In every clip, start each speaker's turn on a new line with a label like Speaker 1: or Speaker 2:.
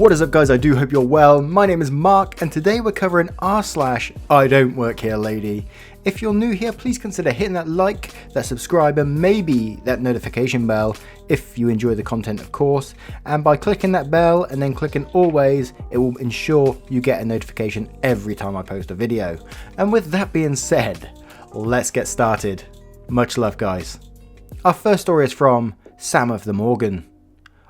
Speaker 1: What is up guys, I do hope you're well. My name is Mark and today we're covering r// I don't work here lady. If you're new here, please consider hitting that like, that subscribe and maybe that notification bell if you enjoy the content of course. And by clicking that bell and then clicking always, it will ensure you get a notification every time I post a video. And with that being said, let's get started. Much love guys. Our first story is from Sam of the Morgan.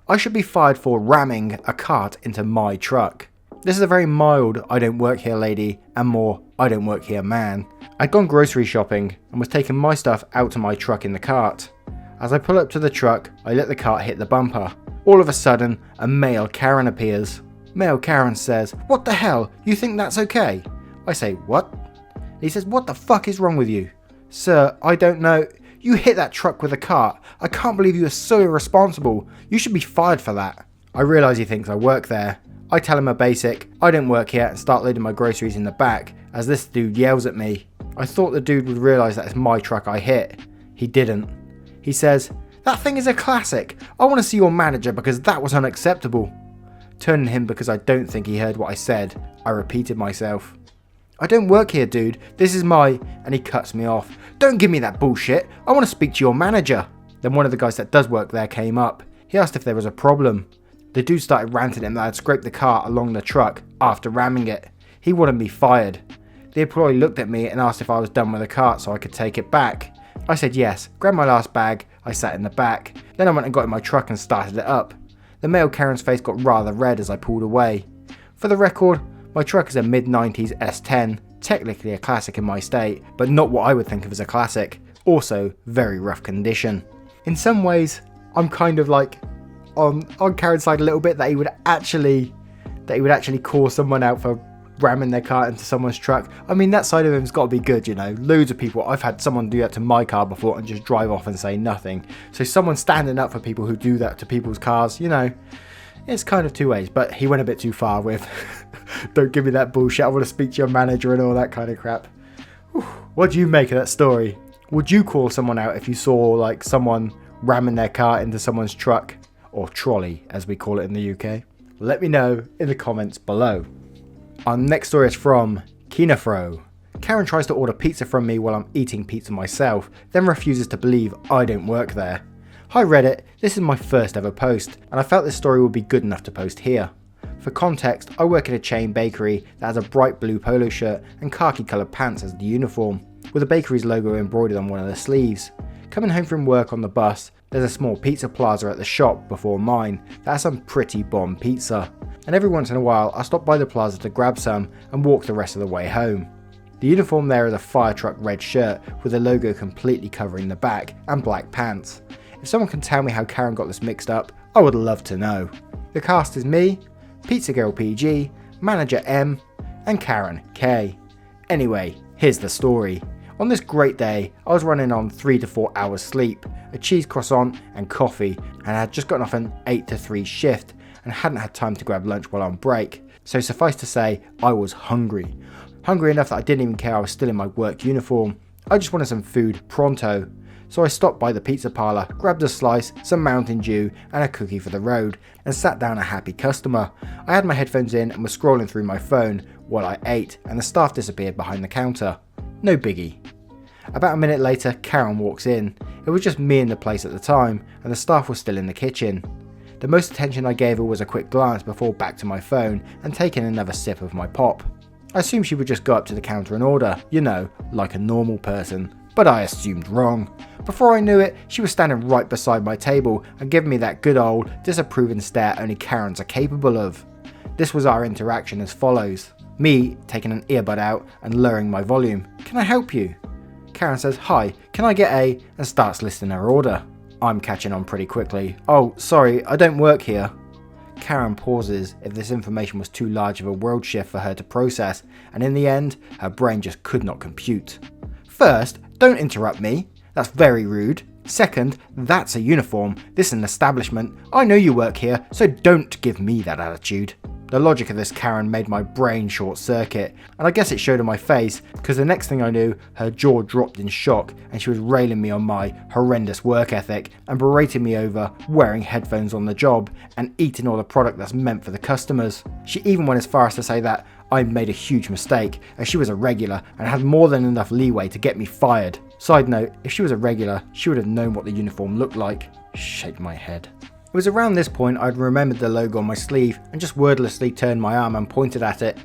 Speaker 1: I should be fired for ramming a cart into my truck. This is a very mild I don't work here lady and more I don't work here man. I'd gone grocery shopping and was taking my stuff out to my truck in the cart. As I pull up to the truck, I let the cart hit the bumper. All of a sudden, a male Karen appears. Male Karen says, "What the hell? You think that's okay?" I say, "What?" He says, "What the fuck is wrong with you?" "Sir, I don't know. You hit that truck with a cart. I can't believe you are so irresponsible. You should be fired for that." I realise he thinks I work there. I tell him a basic, "I don't work here," and start loading my groceries in the back as this dude yells at me. I thought the dude would realise that it's my truck I hit. He didn't. He says, "That thing is a classic. I want to see your manager because that was unacceptable." Turning him because I don't think he heard what I said, I repeated myself. "I don't work here, dude. This is my..." And he cuts me off. "Don't give me that bullshit. I want to speak to your manager." Then one of the guys that does work there came up. He asked if there was a problem. The dude started ranting at him that I'd scraped the cart along the truck after ramming it. He wanted me fired. The employee looked at me and asked if I was done with the cart so I could take it back. I said yes, grabbed my last bag, I sat in the back. Then I went and got in my truck and started it up. The male Karen's face got rather red as I pulled away. For the record, my truck is a mid-90s S10, technically a classic in my state, but not what I would think of as a classic. Also, very rough condition. In some ways, I'm kind of like on Karen's side a little bit that he would actually call someone out for ramming their car into someone's truck. I mean, that side of him's got to be good, you know. Loads of people, I've had someone do that to my car before and just drive off and say nothing. So someone standing up for people who do that to people's cars, you know, it's kind of two ways. But he went a bit too far with, "Don't give me that bullshit, I want to speak to your manager," and all that kind of crap. Whew. What do you make of that story? Would you call someone out if you saw like someone ramming their car into someone's truck? Or trolley, as we call it in the UK. Let me know in the comments below. Our next story is from Kinafro. Karen tries to order pizza from me while I'm eating pizza myself, then refuses to believe I don't work there. Hi Reddit, this is my first ever post, and I felt this story would be good enough to post here. For context, I work in a chain bakery that has a bright blue polo shirt and khaki coloured pants as the uniform, with the bakery's logo embroidered on one of the sleeves. Coming home from work on the bus, there's a small pizza plaza at the shop before mine that has some pretty bomb pizza, and every once in a while I stop by the plaza to grab some and walk the rest of the way home. The uniform there is a fire truck red shirt with the logo completely covering the back and black pants. If someone can tell me how Karen got this mixed up, I would love to know. The cast is me, Pizza Girl PG, Manager M, and Karen K. Anyway, here's the story. On this great day, I was running on 3 to 4 hours sleep, a cheese croissant and coffee, and I had just gotten off an 8 to 3 shift and hadn't had time to grab lunch while on break. So suffice to say, I was hungry. Hungry enough that I didn't even care I was still in my work uniform. I just wanted some food pronto. So I stopped by the pizza parlour, grabbed a slice, some Mountain Dew and a cookie for the road, and sat down a happy customer. I had my headphones in and was scrolling through my phone while I ate, and the staff disappeared behind the counter. No biggie. About a minute later, Karen walks in. It was just me in the place at the time, and the staff was still in the kitchen. The most attention I gave her was a quick glance before back to my phone and taking another sip of my pop. I assumed she would just go up to the counter and order, you know, like a normal person, but I assumed wrong. Before I knew it, she was standing right beside my table and giving me that good old disapproving stare only Karens are capable of. This was our interaction as follows. Me taking an earbud out and lowering my volume. "Can I help you?" Karen says, "Hi, can I get a..." and starts listing her order. I'm catching on pretty quickly. "Oh, sorry, I don't work here." Karen pauses if this information was too large of a world shift for her to process, and in the end, her brain just could not compute. "First, don't interrupt me. That's very rude. Second, that's a uniform. This is an establishment. I know you work here, so don't give me that attitude." The logic of this Karen made my brain short circuit, and I guess it showed on my face, because the next thing I knew, her jaw dropped in shock and she was railing me on my horrendous work ethic and berating me over wearing headphones on the job and eating all the product that's meant for the customers. She even went as far as to say that I made a huge mistake, as she was a regular and had more than enough leeway to get me fired. Side note, if she was a regular, she would have known what the uniform looked like. Shake my head. It was around this point I'd remembered the logo on my sleeve and just wordlessly turned my arm and pointed at it.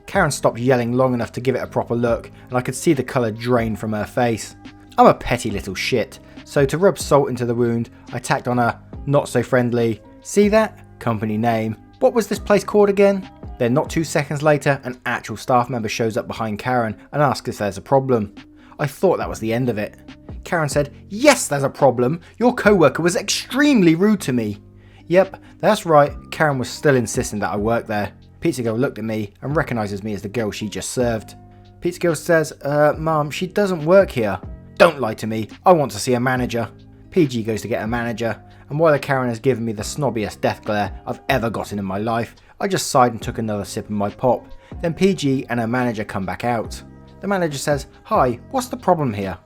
Speaker 1: Karen stopped yelling long enough to give it a proper look, and I could see the colour drain from her face. I'm a petty little shit, so to rub salt into the wound, I tacked on a not so friendly, "See that? Company name. What was this place called again?" Then not 2 seconds later, an actual staff member shows up behind Karen and asks if there's a problem. I thought that was the end of it. Karen said, "Yes, there's a problem. Your co-worker was extremely rude to me." Yep, that's right, Karen was still insisting that I work there. Pizza Girl looked at me and recognises me as the girl she just served. Pizza Girl says, Mom, she doesn't work here." "Don't lie to me, I want to see a manager." PG goes to get a manager, and while the Karen has given me the snobbiest death glare I've ever gotten in my life, I just sighed and took another sip of my pop. Then PG and her manager come back out. The manager says, "Hi, what's the problem here?"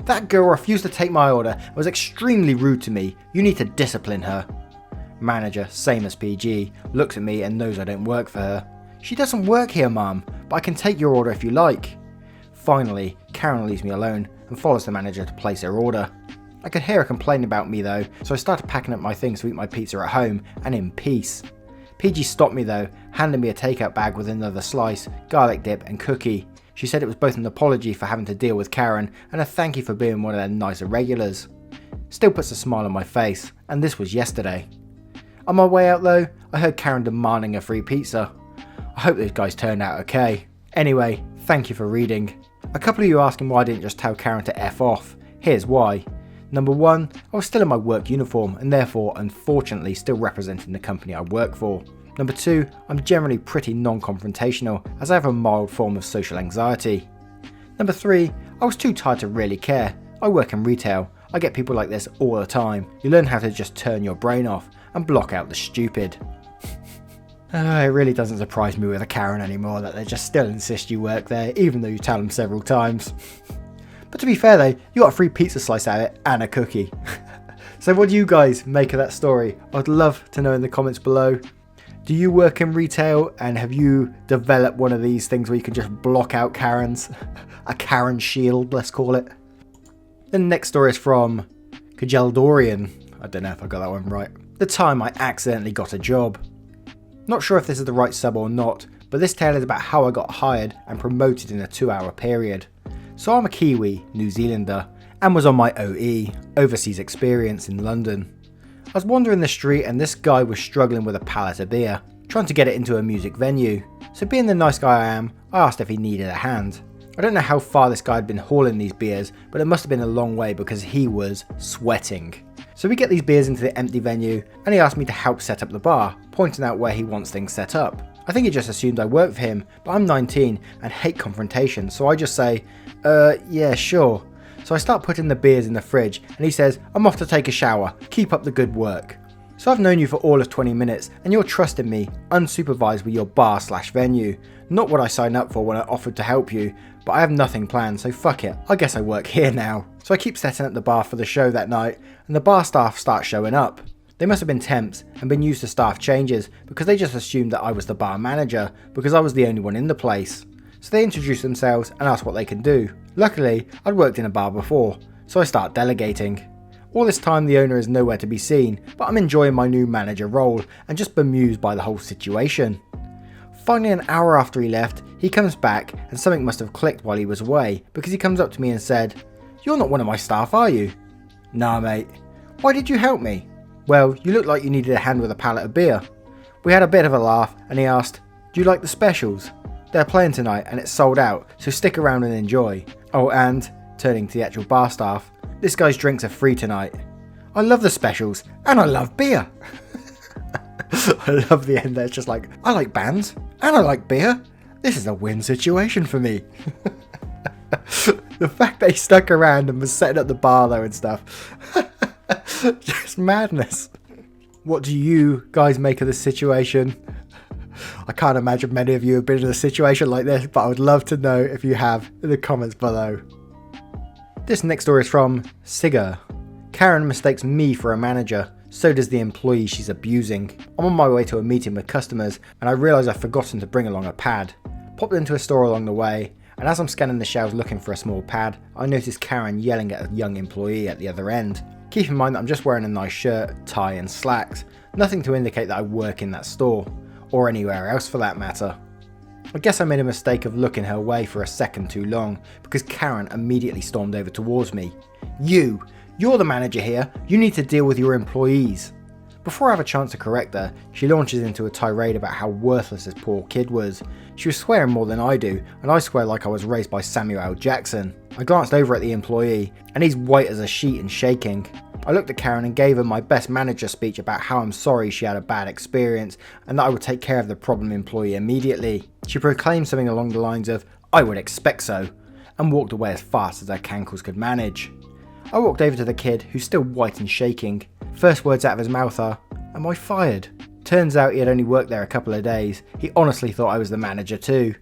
Speaker 1: "That girl refused to take my order and was extremely rude to me. You need to discipline her." Manager, same as PG, looks at me and knows I don't work for her. "She doesn't work here, Mum, but I can take your order if you like." Finally, Karen leaves me alone and follows the manager to place her order. I could hear her complaining about me though, so I started packing up my things to eat my pizza at home and in peace. PG stopped me though, handing me a takeout bag with another slice, garlic dip and cookie. She said it was both an apology for having to deal with Karen and a thank you for being one of their nicer regulars. Still puts a smile on my face, and this was yesterday. On my way out though, I heard Karen demanding a free pizza. I hope those guys turned out okay. Anyway, thank you for reading. A couple of you asking why I didn't just tell Karen to F off. Here's why. Number 1, I was still in my work uniform and therefore unfortunately still representing the company I work for. Number 2, I'm generally pretty non-confrontational as I have a mild form of social anxiety. Number 3, I was too tired to really care. I work in retail. I get people like this all the time. You learn how to just turn your brain off and block out the stupid. It really doesn't surprise me with a Karen anymore that they just still insist you work there even though you tell them several times. But to be fair though, you got a free pizza slice out of it and a cookie. So what do you guys make of that story? I'd love to know in the comments below. Do you work in retail and have you developed one of these things where you can just block out Karens? A Karen shield, let's call it. The next story is from Kajeldorian. I don't know if I got that one right. The time I accidentally got a job. Not sure if this is the right sub or not, but this tale is about how I got hired and promoted in a 2-hour period. So I'm a Kiwi, New Zealander, and was on my OE, overseas experience in London. I was wandering the street and this guy was struggling with a pallet of beer, trying to get it into a music venue. So being the nice guy I am, I asked if he needed a hand. I don't know how far this guy had been hauling these beers, but it must have been a long way because he was sweating. So we get these beers into the empty venue and he asked me to help set up the bar, pointing out where he wants things set up. I think he just assumed I worked for him, but I'm 19 and hate confrontation, so I just say, yeah, sure. So I start putting the beers in the fridge and he says, "I'm off to take a shower, keep up the good work." So I've known you for all of 20 minutes and you're trusting me, unsupervised with your bar/venue. Not what I signed up for when I offered to help you, but I have nothing planned, so fuck it, I guess I work here now. So I keep setting up the bar for the show that night and the bar staff start showing up. They must have been temps and been used to staff changes because they just assumed that I was the bar manager because I was the only one in the place. So they introduce themselves and ask what they can do. Luckily, I'd worked in a bar before, so I start delegating. All this time the owner is nowhere to be seen, but I'm enjoying my new manager role and just bemused by the whole situation. Finally, an hour after he left, he comes back and something must have clicked while he was away because he comes up to me and said, "You're not one of my staff, are you?" "Nah, mate." "Why did you help me?" "Well, you looked like you needed a hand with a pallet of beer." We had a bit of a laugh and he asked, "Do you like the specials? They're playing tonight and it's sold out, so stick around and enjoy. Oh, and," turning to the actual bar staff, "this guy's drinks are free tonight." "I love the specials and I love beer." I love the end there, it's just like, I like bands and I like beer. This is a win situation for me. The fact that he stuck around and was setting up the bar though and stuff. Just madness. What do you guys make of this situation? I can't imagine many of you have been in a situation like this, but I would love to know if you have in the comments below. This next story is from Sigger. Karen mistakes me for a manager. So does the employee she's abusing. I'm on my way to a meeting with customers and I realise I've forgotten to bring along a pad. Popped into a store along the way, and as I'm scanning the shelves looking for a small pad, I notice Karen yelling at a young employee at the other end. Keep in mind that I'm just wearing a nice shirt, tie and slacks, nothing to indicate that I work in that store, or anywhere else for that matter. I guess I made a mistake of looking her way for a second too long, because Karen immediately stormed over towards me. You're the manager here, you need to deal with your employees. Before I have a chance to correct her, she launches into a tirade about how worthless this poor kid was. She was swearing more than I do, and I swear like I was raised by Samuel L. Jackson. I glanced over at the employee, and he's white as a sheet and shaking. I looked at Karen and gave her my best manager speech about how I'm sorry she had a bad experience, and that I would take care of the problem employee immediately. She proclaimed something along the lines of, "I would expect so," and walked away as fast as her cankles could manage. I walked over to the kid, who's still white and shaking. First words out of his mouth are, "Am I fired?" Turns out he had only worked there a couple of days. He honestly thought I was the manager too.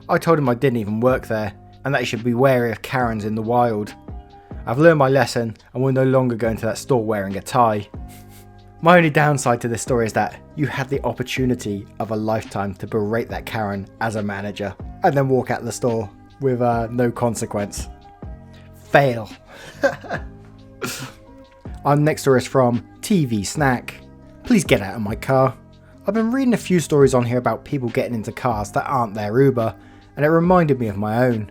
Speaker 1: I told him I didn't even work there, and that he should be wary of Karens in the wild. I've learned my lesson and will no longer go into that store wearing a tie. My only downside to this story is that you had the opportunity of a lifetime to berate that Karen as a manager, and then walk out the store with no consequence. Fail. Our next story is from TV Snack. Please get out of my car. I've been reading a few stories on here about people getting into cars that aren't their Uber, and it reminded me of my own.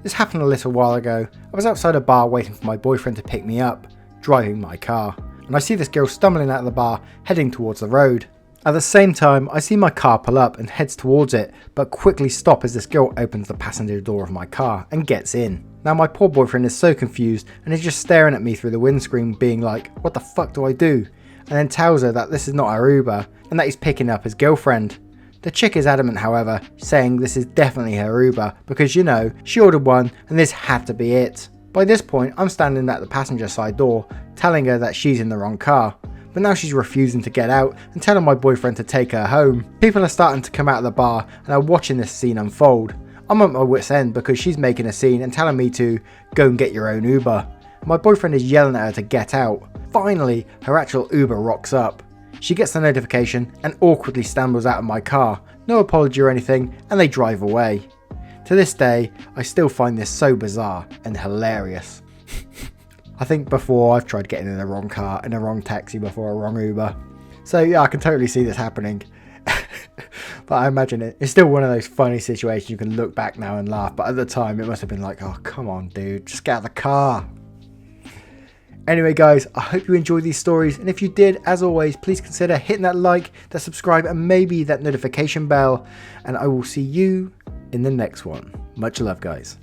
Speaker 1: This happened a little while ago. I was outside a bar waiting for my boyfriend to pick me up, driving my car, and I see this girl stumbling out of the bar heading towards the road. At the same time, I see my car pull up and heads towards it, but quickly stop as this girl opens the passenger door of my car and gets in. Now my poor boyfriend is so confused and is just staring at me through the windscreen being like, what the fuck do I do? And then tells her that this is not her Uber and that he's picking up his girlfriend. The chick is adamant however, saying this is definitely her Uber because you know, she ordered one and this had to be it. By this point, I'm standing at the passenger side door telling her that she's in the wrong car. But now she's refusing to get out and telling my boyfriend to take her home. People are starting to come out of the bar and are watching this scene unfold. I'm at my wit's end because she's making a scene and telling me to go and get your own Uber. My boyfriend is yelling at her to get out. Finally, her actual Uber rocks up. She gets the notification and awkwardly stumbles out of my car. No apology or anything, and they drive away. To this day, I still find this so bizarre and hilarious. I think before I've tried getting in the wrong car, in the wrong taxi before a wrong Uber. So yeah, I can totally see this happening. But I imagine it's still one of those funny situations you can look back now and laugh. But at the time, it must have been like, oh, come on, dude, just get out of the car. Anyway, guys, I hope you enjoyed these stories. And if you did, as always, please consider hitting that like, that subscribe, and maybe that notification bell. And I will see you in the next one. Much love, guys.